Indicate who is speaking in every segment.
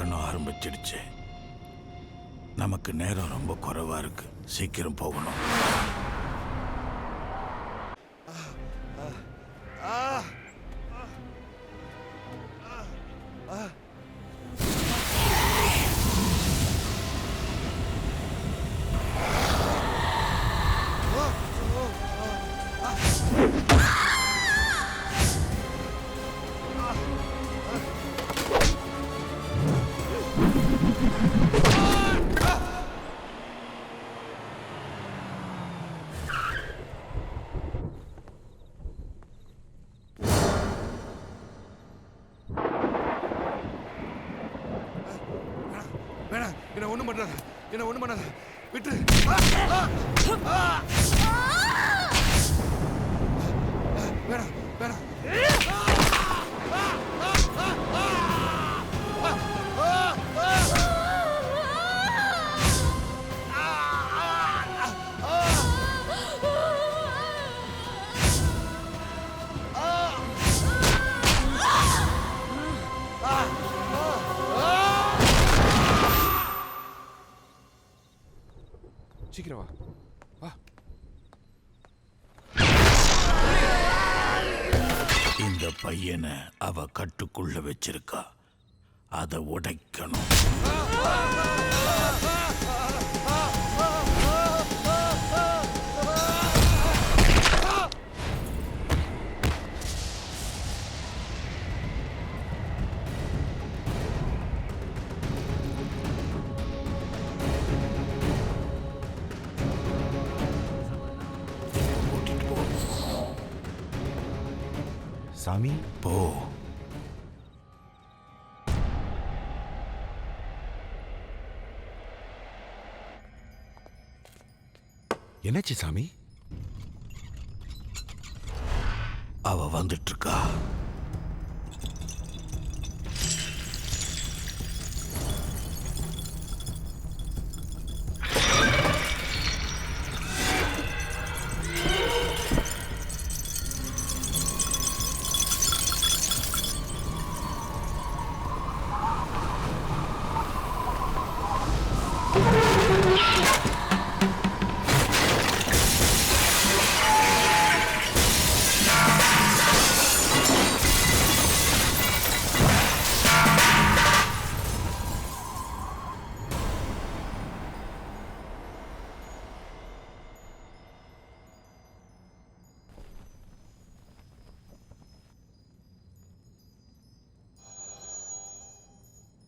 Speaker 1: மரணம் ஆரம்பிச்சிடுச்சு. நமக்கு நேரம் ரொம்ப குறைவா இருக்கு. சீக்கிரம் போகணும்.
Speaker 2: என்ன ஒண்ணும் பண்ணாத விட்டு. வேணாம் வேணாம். சீக்கிரம் வா.
Speaker 1: இந்த பையனை அவ கட்டுக்குள்ள வச்சிருக்கா. அதை உடைக்கணும்.
Speaker 3: சாமி
Speaker 1: போ.
Speaker 3: என்னாச்சு சாமி?
Speaker 1: அவ வந்துட்டு இருக்கா.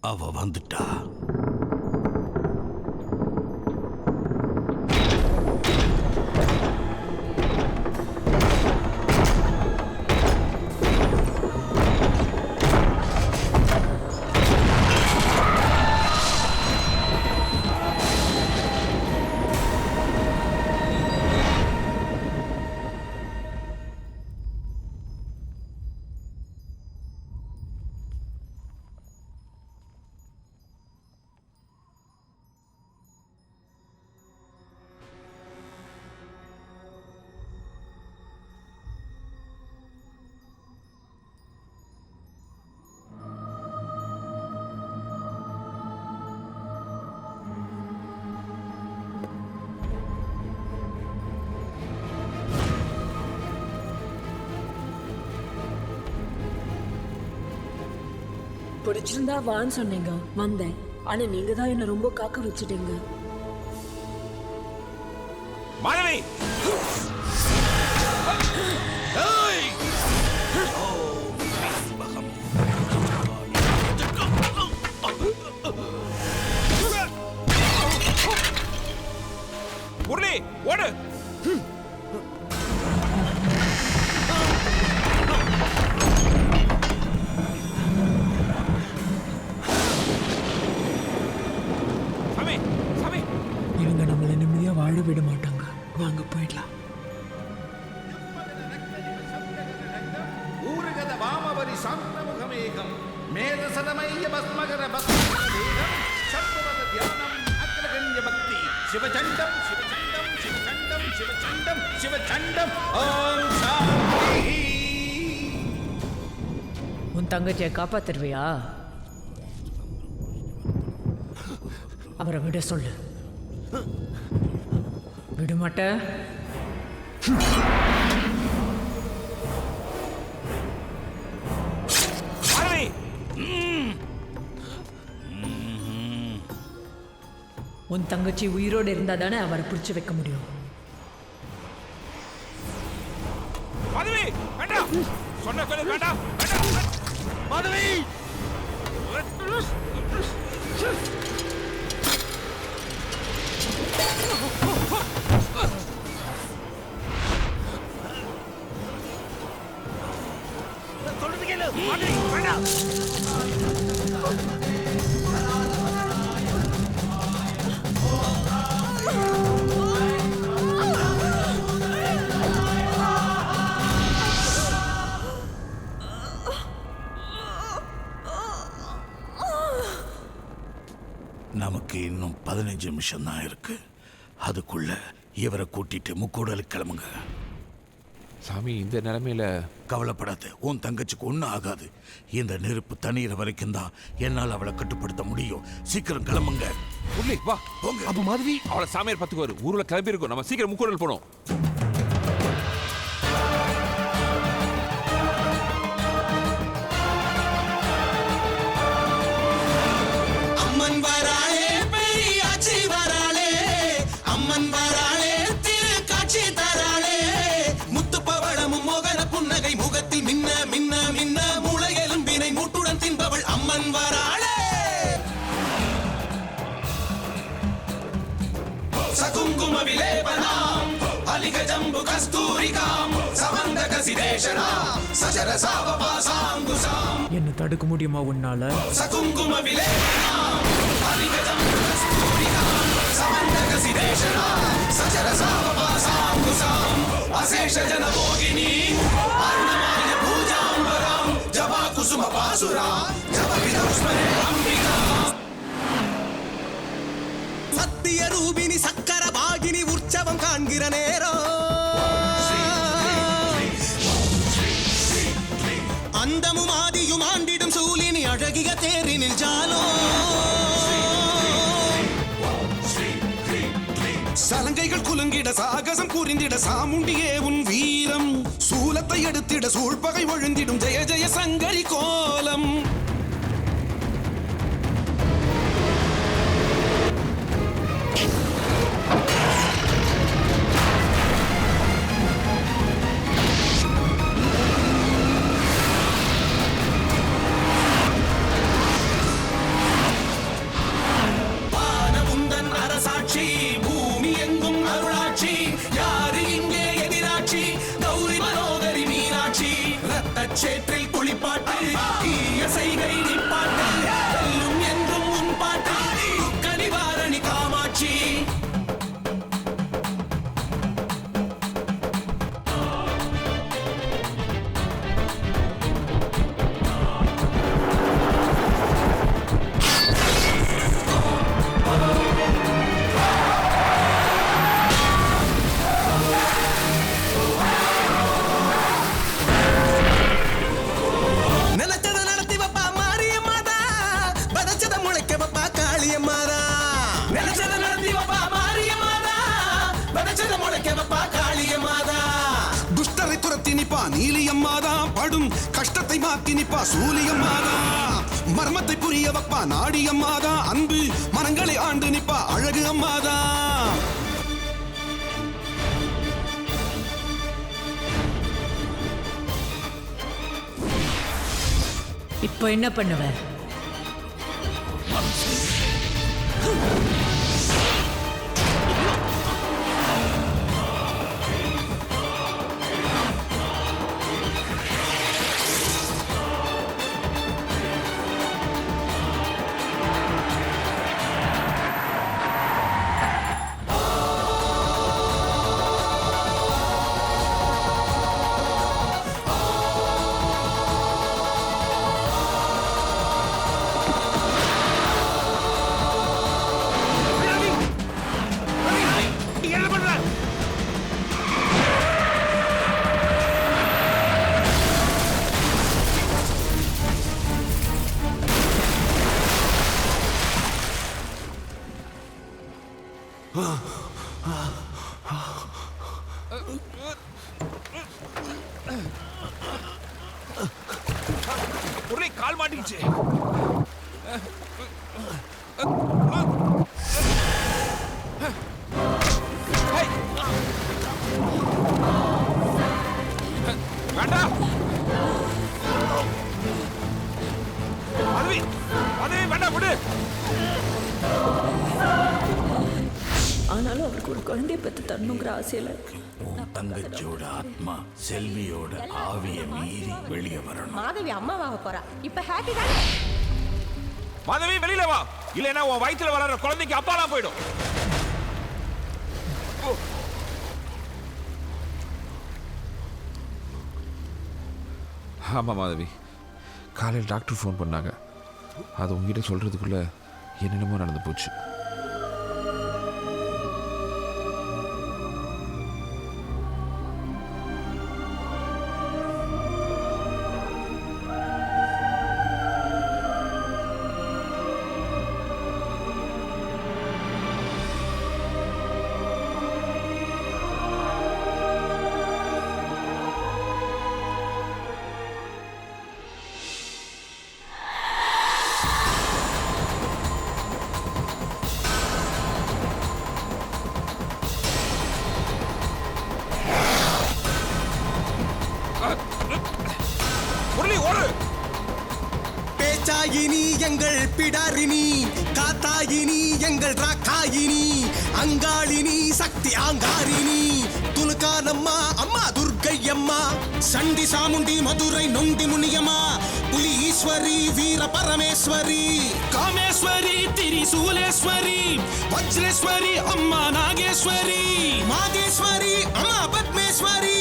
Speaker 1: அவ வந்துட்டா.
Speaker 4: பிடிச்சிருந்தா வான்னு சொன்னீங்க, வந்தேன். ஆனா நீங்க தான் என்ன ரொம்ப காக்க வச்சுட்டீங்க.
Speaker 2: மாதவி! முரளி ஓடு!
Speaker 4: இவங்க நம்மளை நிம்மதியா வாழ விட மாட்டாங்க. வாங்க போயிடலாம்.
Speaker 5: ஊருகத வாமவரி சாந்தமுகமேகம் மேதசதமய்ய பஸ்மகர பஸ்மகரேகம் சர்வவத தியானம் அக்ரகண்ய பக்தி சிவச்சண்டம் சிவச்சண்டம் சிவச்சண்டம் சிவச்சண்டம் சிவச்சண்டம் ஓம் சாந்தி.
Speaker 6: உன் தங்கச்சியை காப்பாத்துருவியா? அவரை விட சொல்லு. விடமாட்ட?
Speaker 2: மாதவி
Speaker 6: உன் தங்கச்சி உயிரோடு இருந்தா தானே அவரை பிடிச்சு வைக்க முடியும்.
Speaker 2: மாதவி வேண்டாம் சொன்ன கொஞ்சம் வேண்டாம் வேண்டாம் மாதவி சொல்றது கேளு மாதவி வேண்டாம்.
Speaker 1: நமக்கு இன்னும் 15 நிமிஷம் தான் இருக்கு. அதுக்குள்ள இவரை கூட்டிட்டு முக்கூடலுக்கு கிளம்புங்க.
Speaker 2: சாமி இந்த நிலைமையில
Speaker 1: கவலைப்படாத, உன் தங்கச்சிக்கு ஒன்றும் ஆகாது. இந்த நெருப்பு தண்ணீர் வரைக்கும் தான் என்னால் அவளை கட்டுப்படுத்த முடியும். சீக்கிரம் கிளம்புங்க.
Speaker 2: உள்ளே வா
Speaker 1: போங்க.
Speaker 2: அப்ப மாதவி அவளை சாமியார் பார்த்துக்குவாரு. ஊர்ல கிளம்பி இருக்கும், நம்ம சீக்கிரம் முக்கூடல் போனோம்.
Speaker 7: அம்மன் வராளே பெரியாச்சி வராளே, அம்மன் வராளே திரு காட்சி தராளே, முத்து பவளமும் மோகன புன்னகை முகத்தில் மின்ன மின்ன மின்ன மூளை எலும்பினை மூட்டுடன் தின்பவள் அம்மன் வராளே. சகுங்கும விலேபனாம் அலிக ஜம்பு கஸ்தூரிகாம் சமந்தக சிதேஷனாம் சஜர சாவபாசாங்குசாம்.
Speaker 6: என்ன தடுக்க முடியுமா உன்னால?
Speaker 7: சகுங்கும விலேபனாம் அலிக ஜம்பு கஸ்தூரிகாம் சமந்தக சிதேஷனாம் சஜர சாவபாசாங்குசாம் அசேஷ ஜனமோகினி அருணமாய பூஜாம்பராம் ஜபா குசும பாசுரா ஜபவிதௌஸ்மரே அம்பிகா. சத்திய ரூபினி சக்கர பாகினி உற்சவம் காண்கிற நேரம் அந்தமும் ஆதியும் ஆண்டிடும் சூலினி அழகிய தேரினில் ஜாலோ சலங்கைகள் குலுங்கிட சாகசம் புரிந்திட சாமுண்டியே உன் வீரம் சூலத்தை எடுத்திட சூழ்பகை ஒழுந்திடும் ஜெய ஜெய சங்கரி கோலம். அரசாட்சி பூமி எங்கும் அருளாட்சி யாரு இங்கே எதிராட்சி கௌரி மனோகரி மீனாட்சி ரத்தச்சேற்றில் குளிப்பாட்டு தீய செய்கை நிப்பாட்டு வெல்லும் என்றும் உன் பாட்டு துக்க நிவாரணி காமாட்சி. நினைச்சத நடத்தி வப்பா மாரியம்மாதா, பதச்சத முளைக்க வப்பா காளியம்மாதா. நினைச்சத நடத்தி வப்பா மாரியம்மாதா, பதச்சத முளைக்க வப்பா காளியம்மாதா. துஷ்டரை துரத்தி நிப்பா நீலியம்மாதா, படும் கஷ்டத்தை மாத்தி நிப்பா சூலியம்மாதா. மர்மத்தை புரிய வப்பா நாடியம்மாதா, அன்பு மனங்களை ஆண்டு நிப்பா அழகு அம்மாதா.
Speaker 6: இப்போ என்ன பண்ணுவ?
Speaker 2: மாட்டிக்கிச்சு. ஹேய். வேண்டாம். மாதவி, மாதவி, வேண்டாம், விடு.
Speaker 4: ஆனாலும் அவருக்கு ஒரு குழந்தைய பெற்று தரணுங்கிற ஆசையில
Speaker 1: உன் தங்கச்சியோட ஆத்மா செல்வியோட ஆவியை மீறி வெளியே வரணும்.
Speaker 8: மாதவி அம்மாவாக போறா. இப்ப ஹாப்பி தானே?
Speaker 2: மாதவி, வெளியில வா, இல்லைன்னா உன் வயித்துல வளர்ற குழந்தைக்கு அப்பாலாம் போயிடும். ஆமா மாதவி, காலையில் டாக்டர் ஃபோன் பண்ணாங்க. அது உங்ககிட்ட சொல்றதுக்குள்ள என்னென்னமோ நடந்து போச்சு. முரளி, ஓடு.
Speaker 7: பேச்சாயினி எங்கள் பிடாரினி, காத்தாயினி எங்கள் ராக்காயினி, அங்காளினி சக்தி ஆங்காரினி, துலுக்கானம்மா அம்மா துர்க்கை அம்மா, சண்டி சாமுண்டி மதுரை நொண்டி முனியம்மா, புலி ஈஸ்வரி வீர பரமேஸ்வரி, காமேஸ்வரி திரிசூலேஸ்வரி, வஜ்ரேஸ்வரி அம்மா நாகேஸ்வரி, மாகேஸ்வரி அம்மா பத்மேஸ்வரி,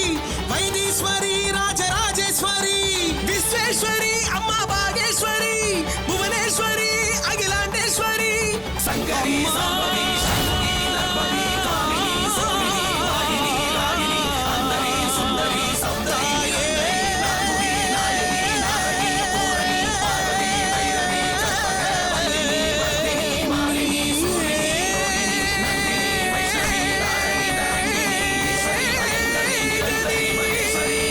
Speaker 7: வைத்தீஸ்வரி ராஜராஜேஸ்வரி, விஸ்வேஸ்வரி அம்மா பாகேஸ்வரி, புவனேஸ்வரி அகிலாண்டேஸ்வரி, சங்கரி சம்பவி சண்முகி நம்பவி காமினி சோமினி வாகினி ராகினி அந்தரி சுந்தரி சௌந்தரி நம்பவி நாயகி நாகனி பூரணி பார்வதி பைரவி கற்பக வல்லினி வர்தினி மாலினி சூரினி யோகினி நந்தினி வைஷ்ணவி தாரணி தரங்கினி ஈஸ்வரி பயங்கரி நிரந்தரி மகேஸ்வரி.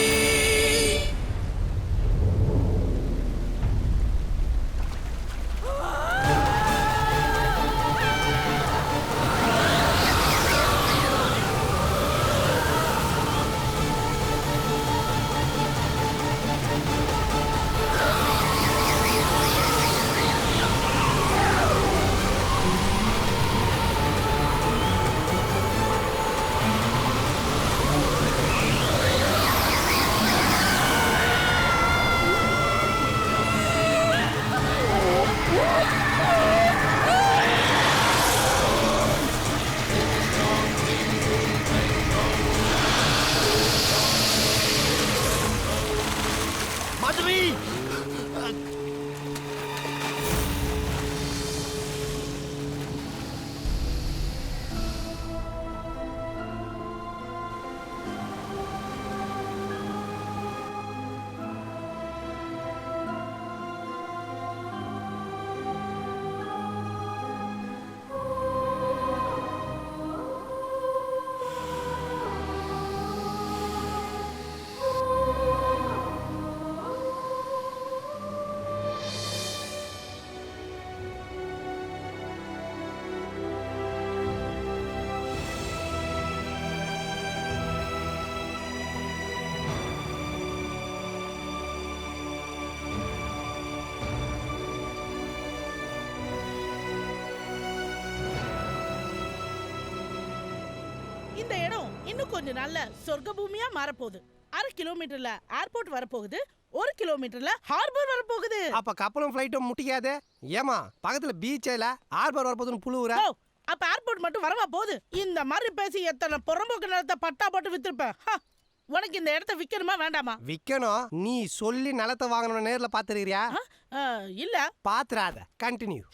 Speaker 9: இந்த இடம் இன்னும் கொஞ்சம் நல்ல சொர்க்க பூமியா மாறப்போகுது. 1/2 கிலோமீட்டர்ல ஏர்போர்ட் வரப்போகுது, 1 கிலோமீட்டர்ல ஹார்பர் வரப்போகுது.
Speaker 10: அப்ப கப்பலும் ஃபிளைட்டும் முட்டிக்காது. ஏமா பக்கத்துல பீச்சில் ஹார்பர் வரப்போகுதுன்னு புழுவுற.
Speaker 9: ஓ, அப்ப ஏர்போர்ட் மட்டும் வரவா போகுது? இந்த மாதிரி பேசி எத்தனை புறம்போக்கு நிலத்தை பட்டா போட்டு வித்திருப்பேன். உனக்கு இந்த இடத்த விக்கணுமா வேண்டாமா?
Speaker 10: விக்கணும். நீ சொல்லி நிலத்தை வாங்கணும் நேர்ல பாத்துருக்கியா?
Speaker 9: இல்ல.
Speaker 10: பாத்துறாத. கண்டினியூ.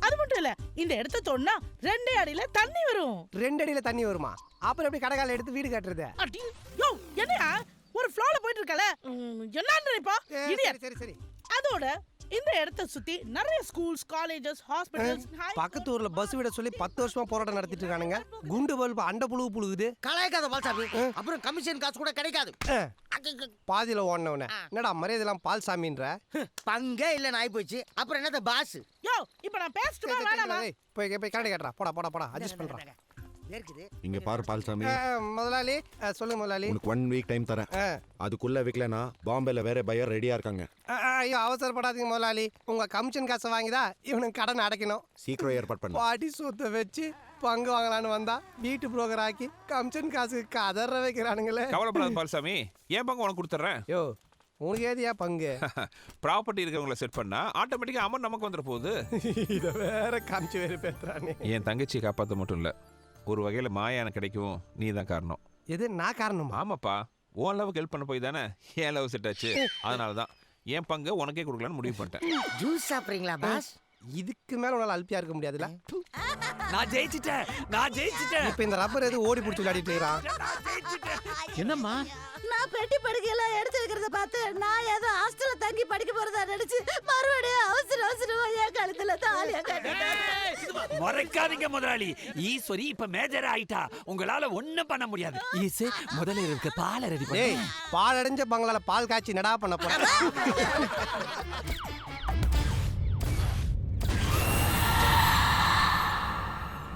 Speaker 9: அது மட்டும் இல்ல, இந்த இடத்த தொன்னா 2 அடியில தண்ணி வரும்.
Speaker 10: 2 அடியில தண்ணி வருமா? அப்புறம் எப்படி கடைகால எடுத்து வீடு கட்டுறது?
Speaker 9: யோ, என்னையா ஒரு ஃப்ளோல போயிட்டு இருக்கல? என்னன்னு நினைப்பா?
Speaker 10: சரி சரி சரி.
Speaker 9: அதோட இந்த இடத்தை சுத்தி நிறைய ஸ்கூல்ஸ், காலேஜஸ், ஹாஸ்பிட்டல்ஸ்,
Speaker 10: பக்கத்து ஊர்ல பஸ் விட சொல்லி 10 வருஷமா போராட்டம் நடத்திட்டு இருக்கானுங்க. குண்டு பல்பு அண்ட புழுகு புழுகுது.
Speaker 7: கலாய்க்காத பால்சாமி, அப்புறம் கமிஷன் காசு கூட கிடைக்காது.
Speaker 10: பாதியில ஓடனவன என்னடா மரியாதைலாம் பால்சாமின்ற
Speaker 7: பங்கே இல்ல நாய் போச்சு, அப்புறம் என்னது பாஸ்?
Speaker 9: யோ இப்ப நான் பேசிட்டுமா வேணாமா?
Speaker 10: போய் கரண்ட் கேட்றா. போடா அட்ஜஸ்ட் பண்றா.
Speaker 3: இங்க பாரு பால்சாமி,
Speaker 10: முதலாளி சொல்லுங்க முதலாளி.
Speaker 3: உனக்கு 1 வீக் டைம் தரேன். அதுக்குள்ள விக்கலனா பாம்பேல வேற பையர் ரெடியா இருக்காங்க.
Speaker 10: ஐயோ அவசரப்படாதீங்க முதலாளி. உங்க கமிஷன் காசை வாங்கிதா இவனுக்கு கடன் அடைக்கணும்.
Speaker 3: சீக்கிரம் ஏற்பாடு பண்ணு.
Speaker 10: பாட்டி சொத்தை வச்சு பங்கு வாங்கலான்னு வந்தா வீட்டு புரோக்கர் ஆக்கி கமிஷன் காசு கதற வைக்கிறானுங்களே.
Speaker 2: கவலைப்படாத பால்சாமி, ஏன் பங்கு உனக்கு கொடுத்துட்றேன்.
Speaker 10: யோ உனக்கு ஏதியா பங்கு?
Speaker 2: ப்ராப்பர்ட்டி இருக்கிறவங்களை செட் பண்ணா ஆட்டோமேட்டிக்காக அமௌண்ட் நமக்கு வந்துட போகுது.
Speaker 10: இதை வேற காமிச்சு வேறு பேசுறானே.
Speaker 2: என் தங்கச்சியை காப்பாற்ற மட்டும் இல்லை, ஒரு வகையில் மாயான கிடைக்கும் நீ தான் காரணம்.
Speaker 10: எது நான் காரணம்?
Speaker 2: ஆமாப்பா, உன் லவ் ஹெல்ப் பண்ண போய் தானே என் லவ் செட் ஆச்சு. அதனால தான் என் பங்கு உனக்கே கொடுக்கலான்னு முடிவு பண்ணிட்டேன்.
Speaker 7: ஜூஸ் சாப்பிடுறீங்களா பாஸ்?
Speaker 10: இதுக்கு மேல உன்னால அல்பியா இருக்க முடியாதுல.
Speaker 7: நான் ஜெயிச்சிட்டேன்.
Speaker 10: இப்ப இந்த ரப்பர் எது ஓடி பிடிச்சி விளையாடிட்டு இருக்கான்?
Speaker 6: என்னம்மா
Speaker 8: நான் பெட்டி படுக்கையெல்லாம் எடுத்து வைக்கிறத பார்த்து நான் ஏதோ ஹாஸ்டல்ல தங்கி படிக்க போறதா நினைச்சு மறுபடியும் அவசரமா என் கழுத்துல தாலியா கட்டிட்டேன்.
Speaker 7: மறைக்காதீங்க முதலாளி, ஈஸ்வரி இப்ப மேஜர் ஆயிட்டா, உங்களால ஒண்ணும் பண்ண முடியாது. ஈசு முதல்ல இருக்க பால் ரெடி பண்ணு.
Speaker 10: பால் அடைஞ்ச பங்களால பால் காய்ச்சி நடா பண்ண போறேன்.